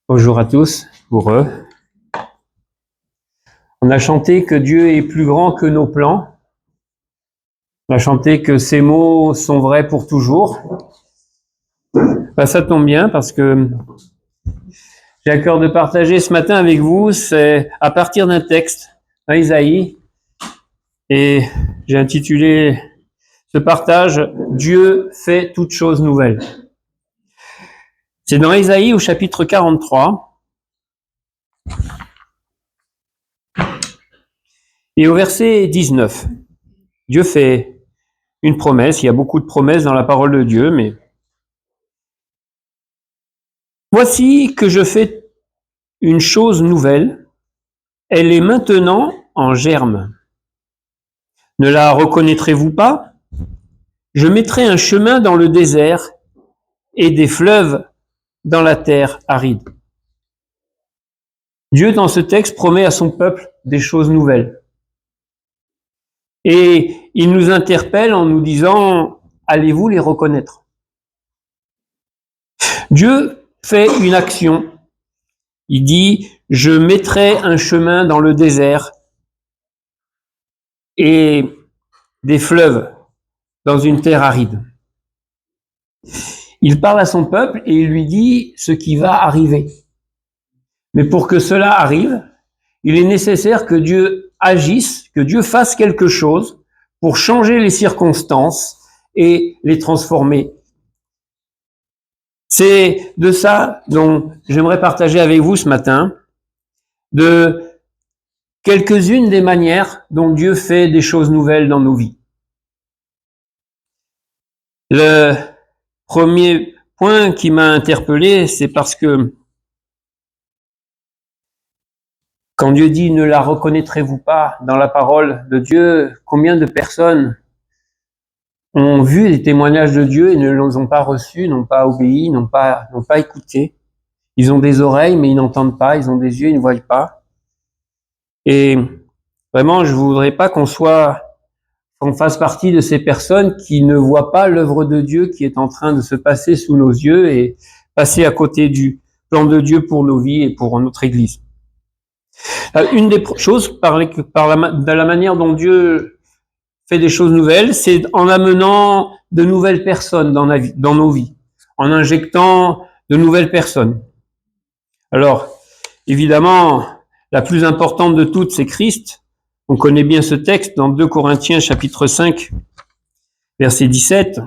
Bonjour à tous, pour eux. On a chanté que Dieu est plus grand que nos plans. On a chanté que ces mots sont vrais pour toujours. Ça tombe bien parce que j'ai à cœur de partager ce matin avec vous, c'est à partir d'un texte dans Isaïe. Et j'ai intitulé ce partage « Dieu fait toutes choses nouvelles ». C'est dans Isaïe au chapitre 43. Et au verset 19, Dieu fait une promesse. Il y a beaucoup de promesses dans la parole de Dieu, mais voici que je fais une chose nouvelle. Elle est maintenant en germe. Ne la reconnaîtrez-vous pas? Je mettrai un chemin dans le désert et des fleuves dans la terre aride. Dieu, dans ce texte, promet à son peuple des choses nouvelles. Et il nous interpelle en nous disant, allez-vous les reconnaître? Dieu fait une action. Il dit, je mettrai un chemin dans le désert et des fleuves dans une terre aride. Il parle à son peuple et il lui dit ce qui va arriver. Mais pour que cela arrive, il est nécessaire que Dieu agisse, que Dieu fasse quelque chose pour changer les circonstances et les transformer. C'est de ça dont j'aimerais partager avec vous ce matin, de quelques-unes des manières dont Dieu fait des choses nouvelles dans nos vies. Le premier point qui m'a interpellé, c'est parce que quand Dieu dit « ne la reconnaîtrez-vous pas » dans la parole de Dieu, combien de personnes ont vu les témoignages de Dieu et ne les ont pas reçus, n'ont pas obéi, n'ont pas écouté. Ils ont des oreilles, mais ils n'entendent pas. Ils ont des yeux, ils ne voient pas. Et vraiment, je voudrais pas qu'on fasse partie de ces personnes qui ne voient pas l'œuvre de Dieu qui est en train de se passer sous nos yeux et passer à côté du plan de Dieu pour nos vies et pour notre Église. Une des choses de la manière dont Dieu fait des choses nouvelles, c'est en amenant de nouvelles personnes dans nos vies, en injectant de nouvelles personnes. Alors, évidemment, la plus importante de toutes, c'est Christ. On connaît bien ce texte dans 2 Corinthiens chapitre 5, verset 17,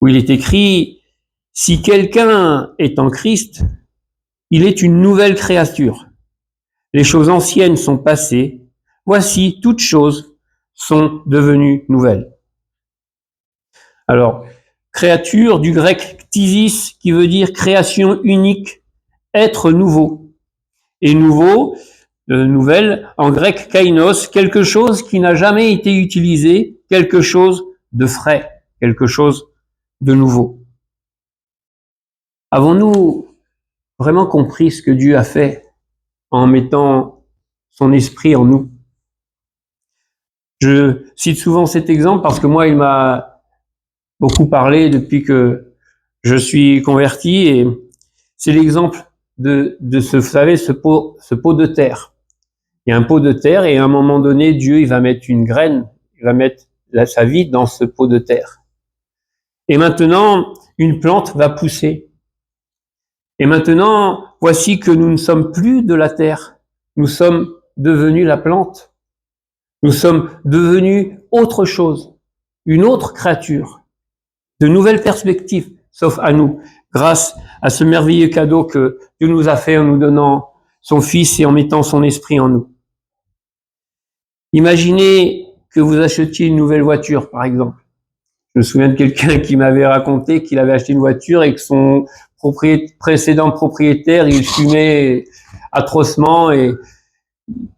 où il est écrit « Si quelqu'un est en Christ, il est une nouvelle créature. Les choses anciennes sont passées. Voici, toutes choses sont devenues nouvelles. » Alors, créature du grec ktisis, qui veut dire création unique, être nouveau. Et nouveau, nouvelle, en grec kainos, quelque chose qui n'a jamais été utilisé, quelque chose de frais, quelque chose de nouveau. Avons-nous vraiment compris ce que Dieu a fait en mettant son esprit en nous? Je cite souvent cet exemple parce que moi, il m'a beaucoup parlé depuis que je suis converti, et c'est l'exemple de vous savez, ce pot de terre. Il y a un pot de terre et à un moment donné, Dieu, il va mettre une graine, il va mettre sa vie dans ce pot de terre. Et maintenant, une plante va pousser. Et maintenant, voici que nous ne sommes plus de la terre. Nous sommes devenus la plante. Nous sommes devenus autre chose, une autre créature, de nouvelles perspectives, sauf à nous, grâce à ce merveilleux cadeau que Dieu nous a fait en nous donnant son Fils et en mettant son esprit en nous. Imaginez que vous achetiez une nouvelle voiture, par exemple. Je me souviens de quelqu'un qui m'avait raconté qu'il avait acheté une voiture et que son précédent propriétaire, il fumait atrocement et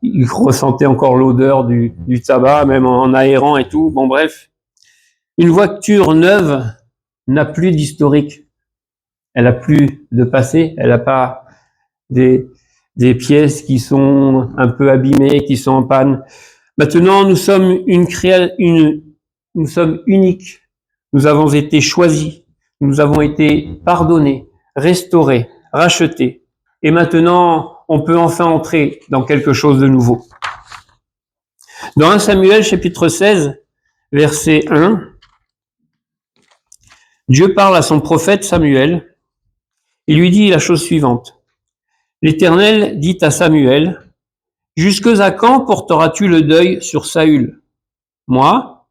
il ressentait encore l'odeur du tabac, même en aérant et tout. Bon, bref. Une voiture neuve n'a plus d'historique. Elle a plus de passé. Elle n'a pas des pièces qui sont un peu abîmées, qui sont en panne. Maintenant, nous sommes nous sommes uniques. Nous avons été choisis. Nous avons été pardonnés restauré, racheté. Et maintenant, on peut enfin entrer dans quelque chose de nouveau. Dans 1 Samuel, chapitre 16, verset 1, Dieu parle à son prophète Samuel. Il lui dit la chose suivante. L'Éternel dit à Samuel, « Jusque à quand porteras-tu le deuil sur Saül? Moi,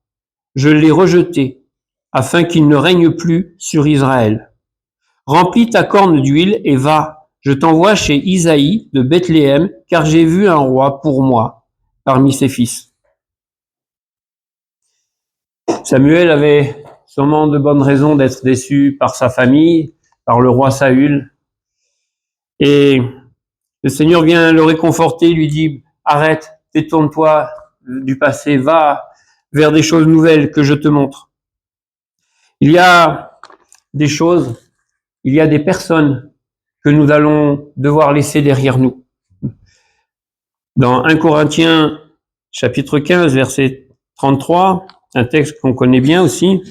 je l'ai rejeté, afin qu'il ne règne plus sur Israël. Remplis ta corne d'huile et va, je t'envoie chez Isaïe de Bethléem, car j'ai vu un roi pour moi parmi ses fils. » Samuel avait sûrement de bonnes raisons d'être déçu par sa famille, par le roi Saül. Et le Seigneur vient le réconforter, lui dit, arrête, détourne-toi du passé, va vers des choses nouvelles que je te montre. Il y a des choses, il y a des personnes que nous allons devoir laisser derrière nous. Dans 1 Corinthiens, chapitre 15, verset 33, un texte qu'on connaît bien aussi,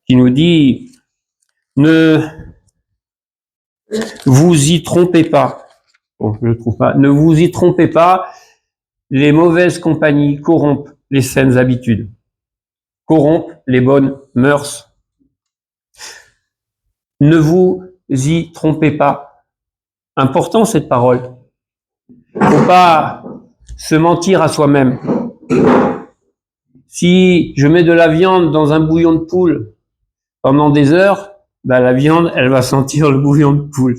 qui nous dit, ne vous y trompez pas. Bon, je le trouve pas. Ne vous y trompez pas. Les mauvaises compagnies corrompent les saines habitudes, corrompent les bonnes mœurs. Ne vous y trompez pas. Important cette parole. Faut pas se mentir à soi-même. Si je mets de la viande dans un bouillon de poule pendant des heures, la viande, elle va sentir le bouillon de poule.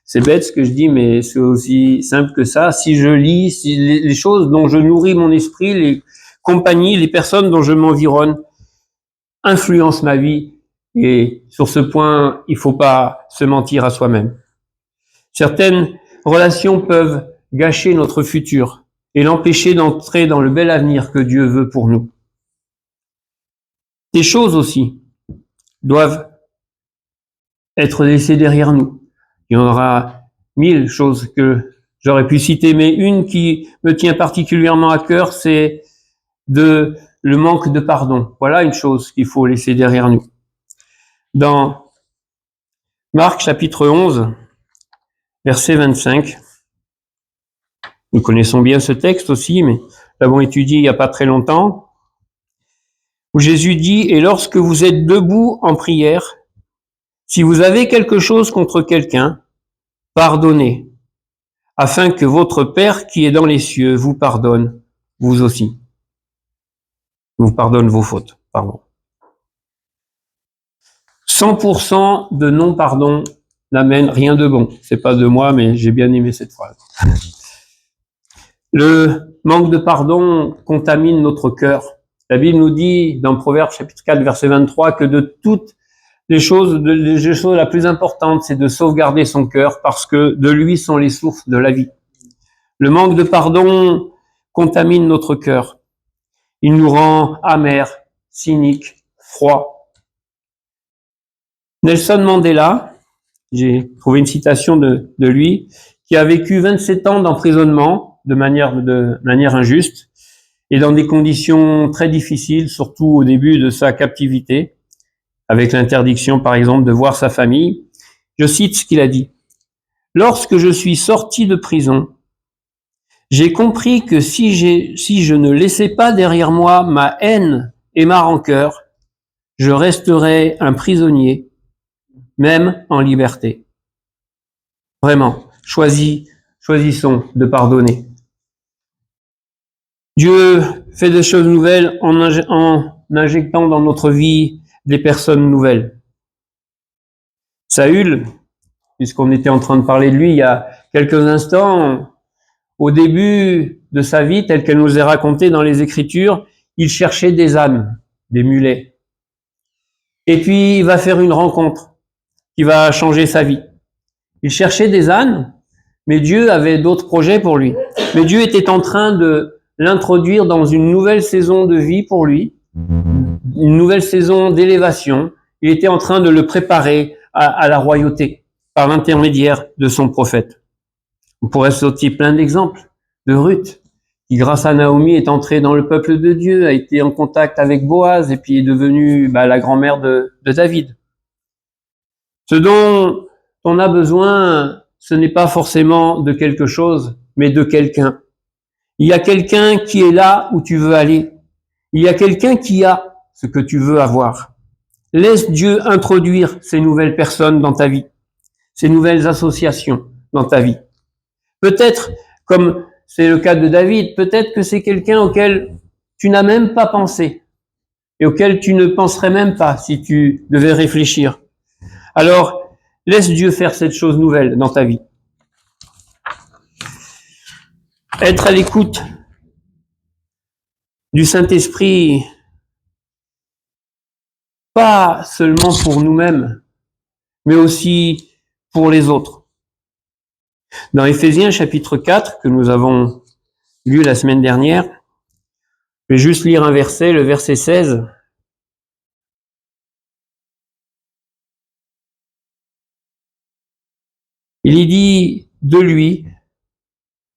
C'est bête ce que je dis, mais c'est aussi simple que ça. Si je lis, si les choses dont je nourris mon esprit, les compagnies, les personnes dont je m'environne, influencent ma vie. Et sur ce point, il faut pas se mentir à soi-même. Certaines relations peuvent gâcher notre futur et l'empêcher d'entrer dans le bel avenir que Dieu veut pour nous. Ces choses aussi doivent être laissées derrière nous. Il y en aura 1000 choses que j'aurais pu citer, mais une qui me tient particulièrement à cœur, c'est le manque de pardon. Voilà une chose qu'il faut laisser derrière nous. Dans Marc chapitre 11, verset 25, nous connaissons bien ce texte aussi, mais l'avons étudié il n'y a pas très longtemps, où Jésus dit, « Et lorsque vous êtes debout en prière, si vous avez quelque chose contre quelqu'un, pardonnez, afin que votre Père qui est dans les cieux vous pardonne, vous aussi. » Vous pardonne vos fautes, pardon. 100% de non-pardon n'amène rien de bon. C'est pas de moi, mais j'ai bien aimé cette phrase. Le manque de pardon contamine notre cœur. La Bible nous dit, dans Proverbes chapitre 4, verset 23, que de toutes les choses la plus importante, c'est de sauvegarder son cœur, parce que de lui sont les sources de la vie. Le manque de pardon contamine notre cœur. Il nous rend amers, cyniques, froids. Nelson Mandela, j'ai trouvé une citation de lui, qui a vécu 27 ans d'emprisonnement de manière injuste et dans des conditions très difficiles, surtout au début de sa captivité, avec l'interdiction par exemple de voir sa famille. Je cite ce qu'il a dit. « Lorsque je suis sorti de prison, j'ai compris que si je ne laissais pas derrière moi ma haine et ma rancœur, je resterais un prisonnier, même en liberté. » Vraiment, choisissons de pardonner. Dieu fait des choses nouvelles en injectant dans notre vie des personnes nouvelles. Saül, puisqu'on était en train de parler de lui il y a quelques instants, au début de sa vie, telle qu'elle nous est racontée dans les Écritures, il cherchait des ânes, des mulets. Et puis il va faire une rencontre qui va changer sa vie. Il cherchait des ânes, mais Dieu avait d'autres projets pour lui. Mais Dieu était en train de l'introduire dans une nouvelle saison de vie pour lui, une nouvelle saison d'élévation. Il était en train de le préparer à la royauté par l'intermédiaire de son prophète. On pourrait sortir plein d'exemples de Ruth, qui grâce à Naomi est entrée dans le peuple de Dieu, a été en contact avec Boaz et puis est devenue la grand-mère de David. Ce dont on a besoin, ce n'est pas forcément de quelque chose, mais de quelqu'un. Il y a quelqu'un qui est là où tu veux aller. Il y a quelqu'un qui a ce que tu veux avoir. Laisse Dieu introduire ces nouvelles personnes dans ta vie, ces nouvelles associations dans ta vie. Peut-être, comme c'est le cas de David, peut-être que c'est quelqu'un auquel tu n'as même pas pensé et auquel tu ne penserais même pas si tu devais réfléchir. Alors, laisse Dieu faire cette chose nouvelle dans ta vie. Être à l'écoute du Saint-Esprit, pas seulement pour nous-mêmes, mais aussi pour les autres. Dans Éphésiens chapitre 4, que nous avons lu la semaine dernière, je vais juste lire un verset, le verset 16. Il y dit de lui,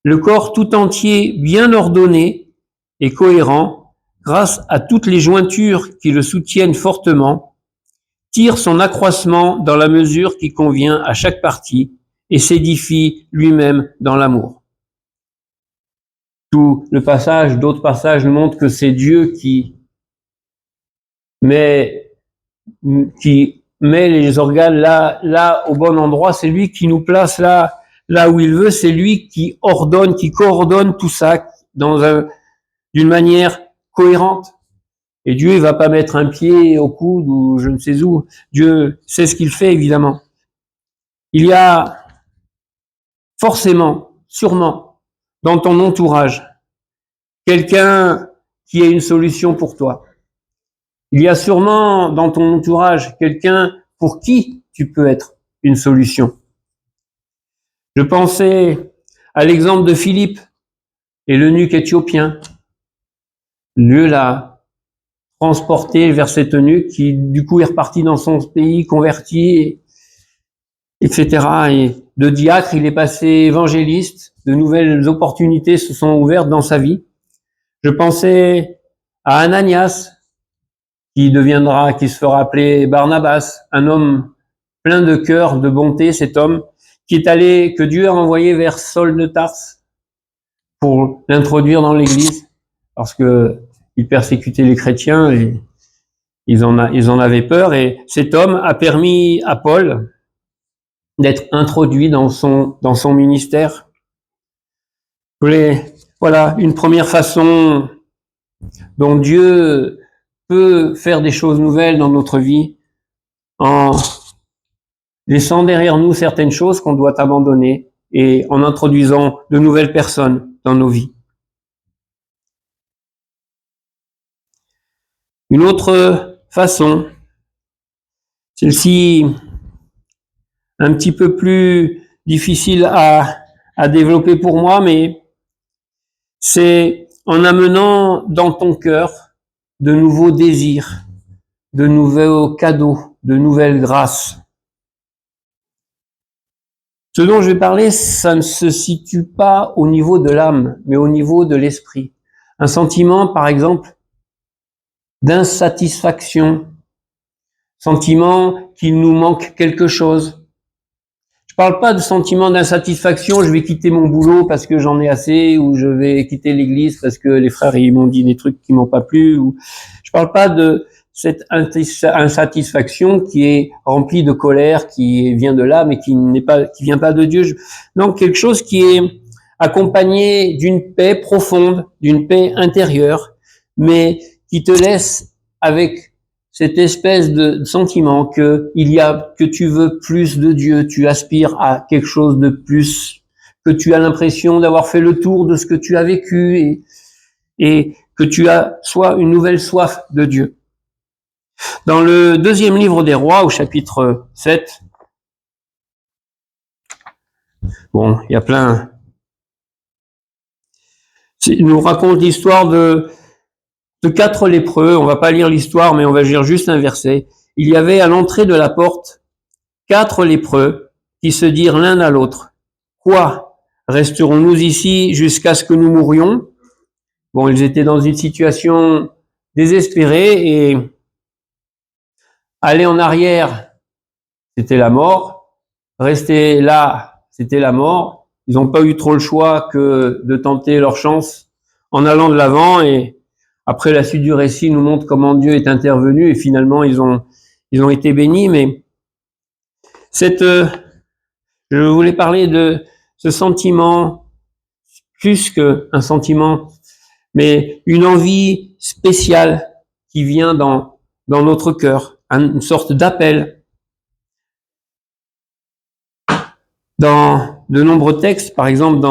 le corps tout entier bien ordonné et cohérent, grâce à toutes les jointures qui le soutiennent fortement, tire son accroissement dans la mesure qui convient à chaque partie et s'édifie lui-même dans l'amour. Tout le passage, d'autres passages nous montrent que c'est Dieu qui met les organes là au bon endroit, c'est lui qui nous place là où il veut, c'est lui qui ordonne, qui coordonne tout ça d'une manière cohérente. Et Dieu, il va pas mettre un pied au coude ou je ne sais où. Dieu sait ce qu'il fait, évidemment. Il y a forcément, sûrement, dans ton entourage, quelqu'un qui ait une solution pour toi. Il y a sûrement dans ton entourage quelqu'un pour qui tu peux être une solution. Je pensais à l'exemple de Philippe et l'eunuque éthiopien. Dieu l'a transporté vers cet eunuque qui, du coup, est reparti dans son pays, converti, etc. Et de diacre, il est passé évangéliste. De nouvelles opportunités se sont ouvertes dans sa vie. Je pensais à Ananias, qui se fera appeler Barnabas, un homme plein de cœur, de bonté, cet homme, que Dieu a envoyé vers Saul de Tarse pour l'introduire dans l'église, parce que il persécutait les chrétiens et ils en avaient peur, et cet homme a permis à Paul d'être introduit dans son ministère. Voilà une première façon dont Dieu peut faire des choses nouvelles dans notre vie en laissant derrière nous certaines choses qu'on doit abandonner et en introduisant de nouvelles personnes dans nos vies. Une autre façon, celle-ci un petit peu plus difficile à développer pour moi, mais c'est en amenant dans ton cœur de nouveaux désirs, de nouveaux cadeaux, de nouvelles grâces. Ce dont je vais parler, ça ne se situe pas au niveau de l'âme, mais au niveau de l'esprit. Un sentiment, par exemple, d'insatisfaction, sentiment qu'il nous manque quelque chose. Je parle pas de sentiment d'insatisfaction, je vais quitter mon boulot parce que j'en ai assez, ou je vais quitter l'église parce que les frères ils m'ont dit des trucs qui m'ont pas plu, ou je parle pas de cette insatisfaction qui est remplie de colère, qui vient de là, mais qui vient pas de Dieu. Non, quelque chose qui est accompagné d'une paix profonde, d'une paix intérieure, mais qui te laisse avec cette espèce de sentiment que tu veux plus de Dieu, tu aspires à quelque chose de plus, que tu as l'impression d'avoir fait le tour de ce que tu as vécu et que tu as soit une nouvelle soif de Dieu. Dans le deuxième livre des Rois, au chapitre 7, bon, il y a plein, il nous raconte l'histoire de 4 lépreux. On va pas lire l'histoire, mais on va lire juste un verset. Il y avait à l'entrée de la porte 4 lépreux qui se dirent l'un à l'autre, « Quoi, resterons-nous ici jusqu'à ce que nous mourions ?» Bon, ils étaient dans une situation désespérée et aller en arrière, c'était la mort. Rester là, c'était la mort. Ils n'ont pas eu trop le choix que de tenter leur chance en allant de l'avant. Et après, la suite du récit nous montre comment Dieu est intervenu et finalement, ils ont été bénis. Mais je voulais parler de ce sentiment, plus qu'un sentiment, mais une envie spéciale qui vient dans notre cœur, une sorte d'appel. Dans de nombreux textes, par exemple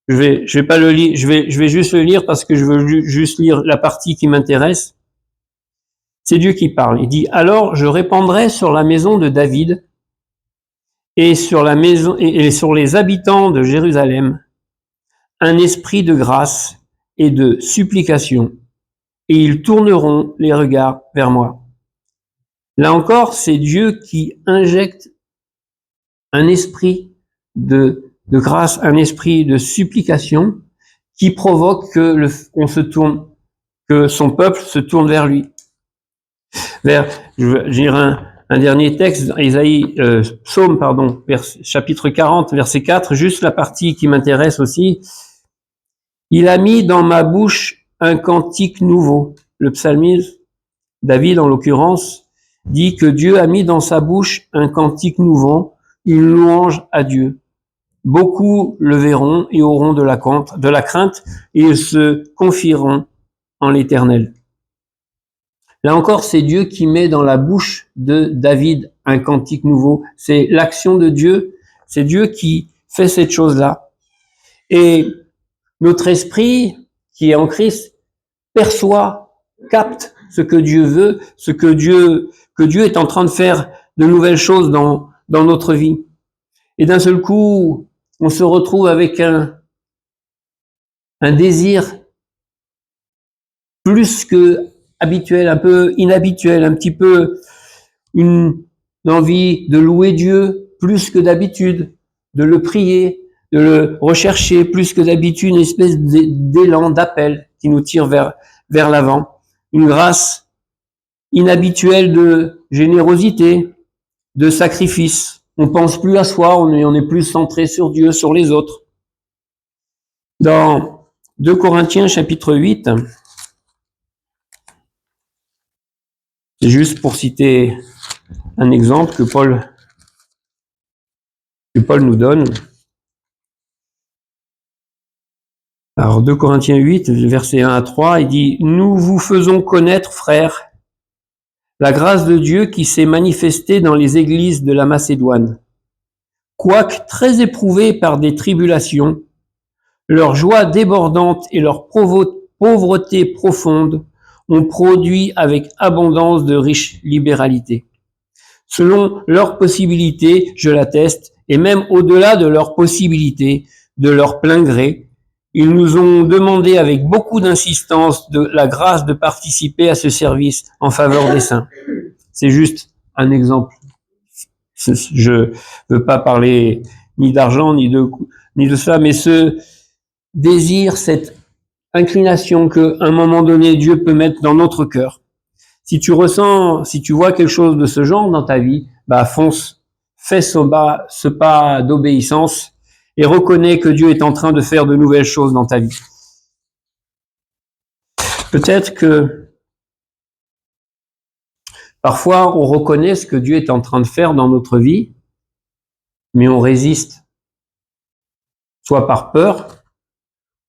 je vais pas le lire, je vais juste le lire parce que je veux juste lire la partie qui m'intéresse. C'est Dieu qui parle. Il dit: alors je répandrai sur la maison de David et sur la maison et sur les habitants de Jérusalem un esprit de grâce et de supplication, et ils tourneront les regards vers moi. Là encore, c'est Dieu qui injecte un esprit de grâce, un esprit de supplication qui provoque que que son peuple se tourne vers lui. Je dirais un dernier texte, Psaume, chapitre 40, verset 4, juste la partie qui m'intéresse aussi. Il a mis dans ma bouche un cantique nouveau. Le psalmiste, David en l'occurrence, dit que Dieu a mis dans sa bouche un cantique nouveau, une louange à Dieu. Beaucoup le verront et auront de la crainte, et ils se confieront en l'Éternel. Là encore, c'est Dieu qui met dans la bouche de David un cantique nouveau. C'est l'action de Dieu, c'est Dieu qui fait cette chose-là. Et notre esprit, qui est en Christ, perçoit, capte ce que Dieu veut, que Dieu est en train de faire de nouvelles choses dans notre vie. Et d'un seul coup, on se retrouve avec un désir plus que habituel, un peu inhabituel, un petit peu une envie de louer Dieu plus que d'habitude, de le prier, de le rechercher plus que d'habitude, une espèce d'élan, d'appel qui nous tire vers l'avant. Une grâce inhabituelle de générosité, de sacrifice. On pense plus à soi, on est plus centré sur Dieu, sur les autres. Dans 2 Corinthiens chapitre 8, c'est juste pour citer un exemple que Paul nous donne. Alors 2 Corinthiens 8, versets 1 à 3, il dit: nous vous faisons connaître, frères, la grâce de Dieu qui s'est manifestée dans les églises de la Macédoine. Quoique très éprouvés par des tribulations, leur joie débordante et leur pauvreté profonde ont produit avec abondance de riche libéralité. Selon leurs possibilités, je l'atteste, et même au-delà de leurs possibilités, de leur plein gré, ils nous ont demandé avec beaucoup d'insistance de la grâce de participer à ce service en faveur des saints. C'est juste un exemple. Je veux pas parler ni d'argent, ni de ça, mais ce désir, cette inclination qu'à un moment donné, Dieu peut mettre dans notre cœur. Si tu vois quelque chose de ce genre dans ta vie, fonce, fais ce pas d'obéissance et reconnais que Dieu est en train de faire de nouvelles choses dans ta vie. Peut-être que parfois on reconnaît ce que Dieu est en train de faire dans notre vie, mais on résiste, soit par peur,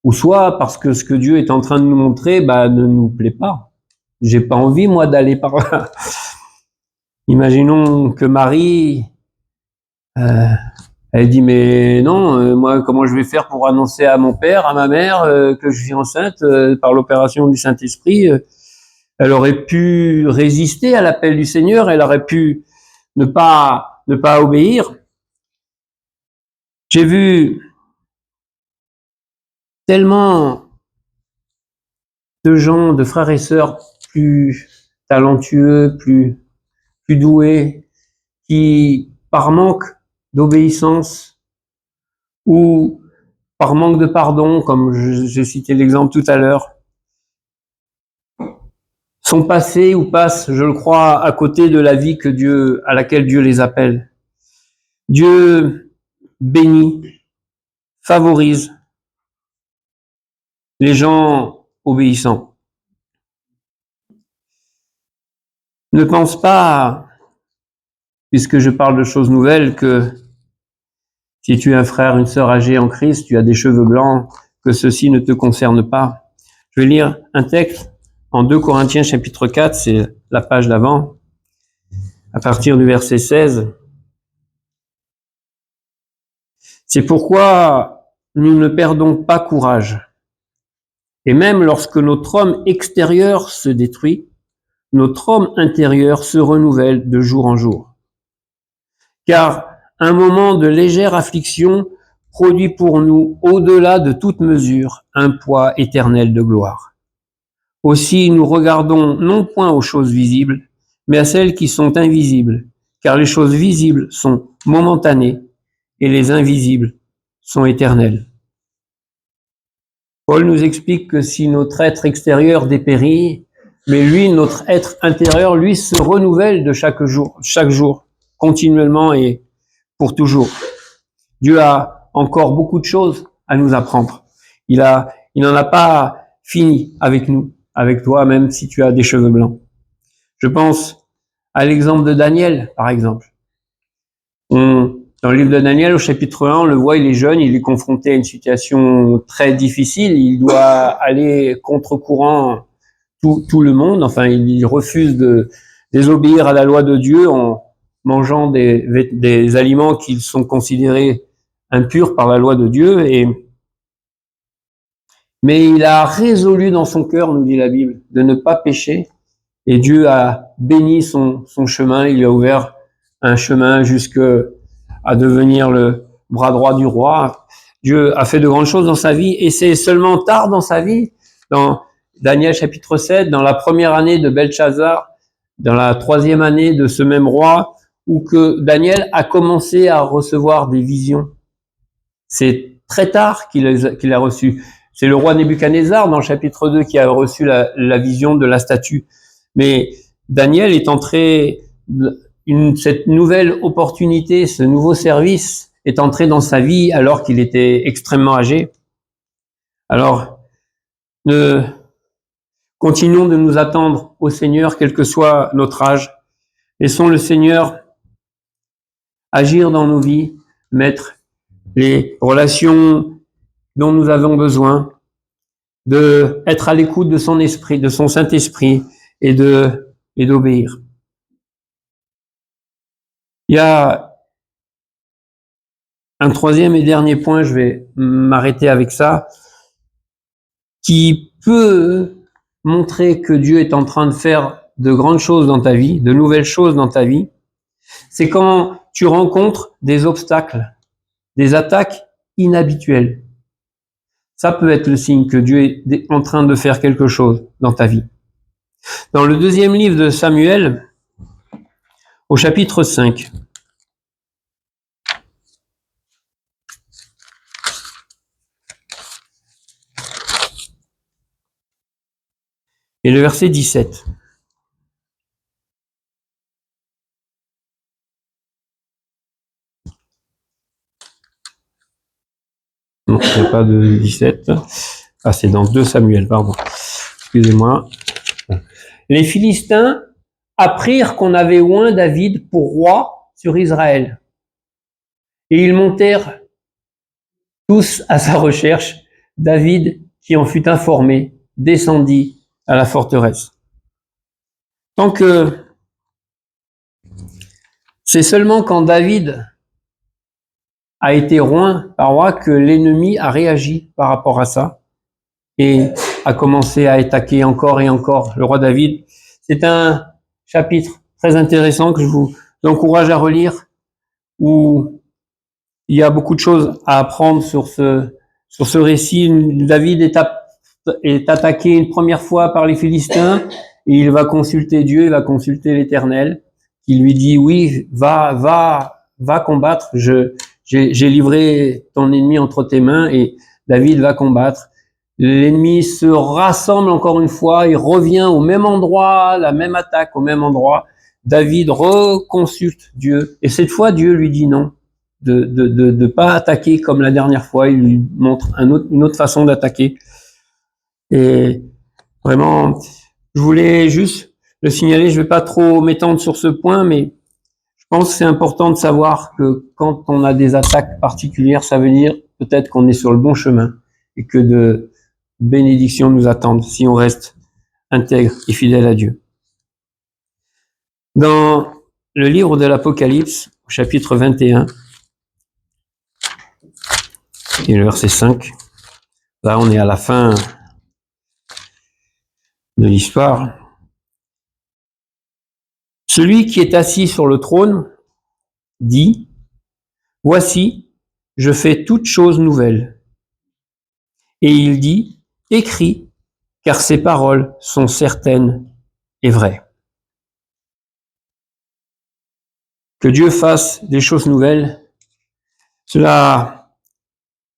ou soit parce que ce que Dieu est en train de nous montrer ne nous plaît pas. J'ai pas envie, moi, d'aller par là. Imaginons que Marie, elle dit, mais non, moi, comment je vais faire pour annoncer à mon père, à ma mère, que je suis enceinte par l'opération du Saint-Esprit. Elle aurait pu résister à l'appel du Seigneur, elle aurait pu ne pas obéir. J'ai vu tellement de gens, de frères et sœurs plus talentueux, plus doués, qui, par manque d'obéissance ou par manque de pardon, comme j'ai cité l'exemple tout à l'heure, sont passés ou passent, je le crois, à côté de la vie à laquelle Dieu les appelle. Dieu bénit, favorise les gens obéissants. Ne pense pas, puisque je parle de choses nouvelles, que si tu es un frère, une sœur âgée en Christ, tu as des cheveux blancs, que ceci ne te concerne pas. Je vais lire un texte en 2 Corinthiens chapitre 4, c'est la page d'avant, à partir du verset 16. C'est pourquoi nous ne perdons pas courage. Et même lorsque notre homme extérieur se détruit, notre homme intérieur se renouvelle de jour en jour. Car un moment de légère affliction produit pour nous, au-delà de toute mesure, un poids éternel de gloire. Aussi, nous regardons non point aux choses visibles, mais à celles qui sont invisibles, car les choses visibles sont momentanées et les invisibles sont éternelles. Paul nous explique que si notre être extérieur dépérit, mais lui, notre être intérieur, lui, se renouvelle de chaque jour, continuellement et pour toujours. Dieu a encore beaucoup de choses à nous apprendre. Il n'en a pas fini avec nous, avec toi, même si tu as des cheveux blancs. Je pense à l'exemple de Daniel, par exemple. Dans le livre de Daniel, au chapitre 1, on le voit, il est jeune, il est confronté à une situation très difficile, il doit aller contre-courant tout le monde, enfin, il refuse de désobéir à la loi de Dieu en mangeant des aliments qui sont considérés impurs par la loi de Dieu, mais il a résolu dans son cœur, nous dit la Bible, de ne pas pécher, et Dieu a béni son chemin, il lui a ouvert un chemin jusqu'à devenir le bras droit du roi. Dieu a fait de grandes choses dans sa vie, et c'est seulement tard dans sa vie, dans Daniel chapitre 7, dans la première année de Belchazzar, dans la 3e année de ce même roi, où que Daniel a commencé à recevoir des visions. C'est très tard qu'il a reçu. C'est le roi Nebuchadnezzar, dans le chapitre 2, qui a reçu la vision de la statue. Mais Daniel est entré, cette nouvelle opportunité, ce nouveau service est entré dans sa vie alors qu'il était extrêmement âgé. Alors, continuons de nous attendre au Seigneur, quel que soit notre âge. Laissons le Seigneur agir dans nos vies, mettre les relations dont nous avons besoin, d'être à l'écoute de son esprit, de son Saint-Esprit, et d'obéir. Il y a un 3e et dernier point, je vais m'arrêter avec ça, qui peut montrer que Dieu est en train de faire de grandes choses dans ta vie, de nouvelles choses dans ta vie. C'est quand tu rencontres des obstacles, des attaques inhabituelles. Ça peut être le signe que Dieu est en train de faire quelque chose dans ta vie. Dans le 2e livre de Samuel, au chapitre 5, et le verset 17. Non, il n'y a pas de 17. Ah, c'est dans 2 Samuel, pardon. Excusez-moi. Les Philistins apprirent qu'on avait oint David pour roi sur Israël. Et ils montèrent tous à sa recherche. David, qui en fut informé, descendit à la forteresse. Tant que c'est seulement quand David a été oint par roi que l'ennemi a réagi par rapport à ça et a commencé à attaquer encore et encore le roi David. C'est un chapitre très intéressant que je vous encourage à relire, où il y a beaucoup de choses à apprendre sur ce récit. David est attaqué une première fois par les Philistins et il va consulter Dieu, il va consulter l'Éternel, qui lui dit oui, va combattre, j'ai livré ton ennemi entre tes mains, et David va combattre. l'ennemi se rassemble encore une fois, il revient au même endroit, la même attaque au même endroit. David reconsulte Dieu, et cette fois Dieu lui dit non, de pas attaquer comme la dernière fois, il lui montre une autre façon d'attaquer. Et vraiment, je voulais juste le signaler, je vais pas trop m'étendre sur ce point, mais je pense que c'est important de savoir que quand on a des attaques particulières, ça veut dire peut-être qu'on est sur le bon chemin et que de bénédictions nous attendent si on reste intègre et fidèle à Dieu. Dans le livre de l'Apocalypse, au chapitre 21, et le verset 5, là on est à la fin de l'histoire. Celui qui est assis sur le trône dit, « Voici, je fais toutes choses nouvelles. » Et il dit, « Écris, car ces paroles sont certaines et vraies. » Que Dieu fasse des choses nouvelles, cela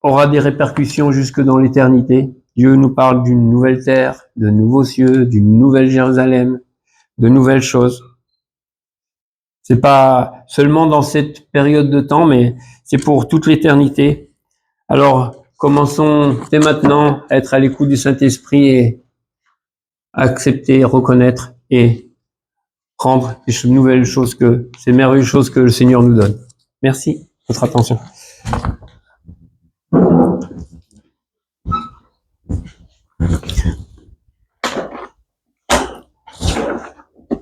aura des répercussions jusque dans l'éternité. Dieu nous parle d'une nouvelle terre, de nouveaux cieux, d'une nouvelle Jérusalem, de nouvelles choses. C'est pas seulement dans cette période de temps, mais c'est pour toute l'éternité. Alors, commençons dès maintenant à être à l'écoute du Saint-Esprit et à accepter, reconnaître et prendre ces nouvelles choses ces merveilleuses choses que le Seigneur nous donne. Merci de votre attention.